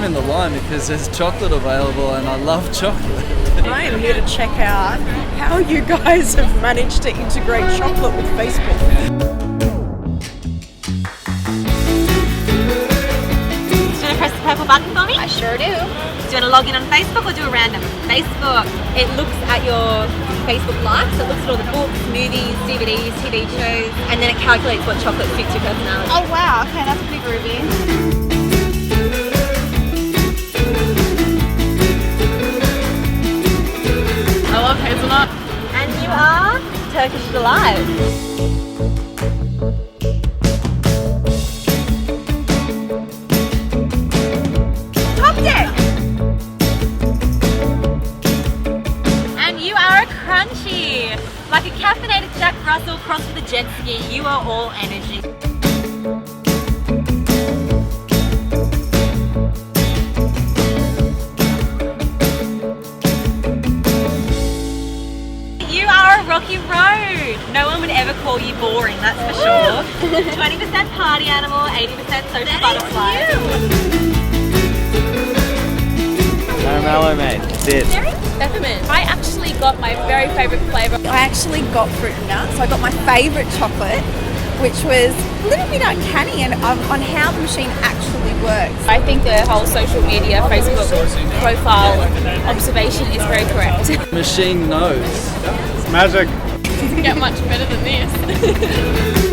in the line because there's chocolate available and I love chocolate. I am here to check out how you guys have managed to integrate chocolate with Facebook. Do you want to press the purple button for me? I sure do. Do you want to log in on Facebook or do a random? Facebook. It looks at your Facebook likes. It looks at all the books, movies, DVDs, TV shows, and then it calculates what chocolate suits your personality. Oh wow, okay, that's pretty groovy. I love hazelnut. And you are Turkish Delight. Top deck. And you are a crunchy. Like a caffeinated Jack Russell crossed with a jet ski. You are all energy. Rocky Road. No one would ever call you boring, that's for sure. 20% party animal, 80% social butterfly. Caramello, mate. That's it. Peppermint. I actually got my very favourite flavour. I actually got fruit and nuts. So I got my favourite chocolate, which was a little bit uncanny and on how the machine actually works. I think the whole social media, Facebook profile observation is very correct. Machine knows. Magic. Doesn't get much better than this.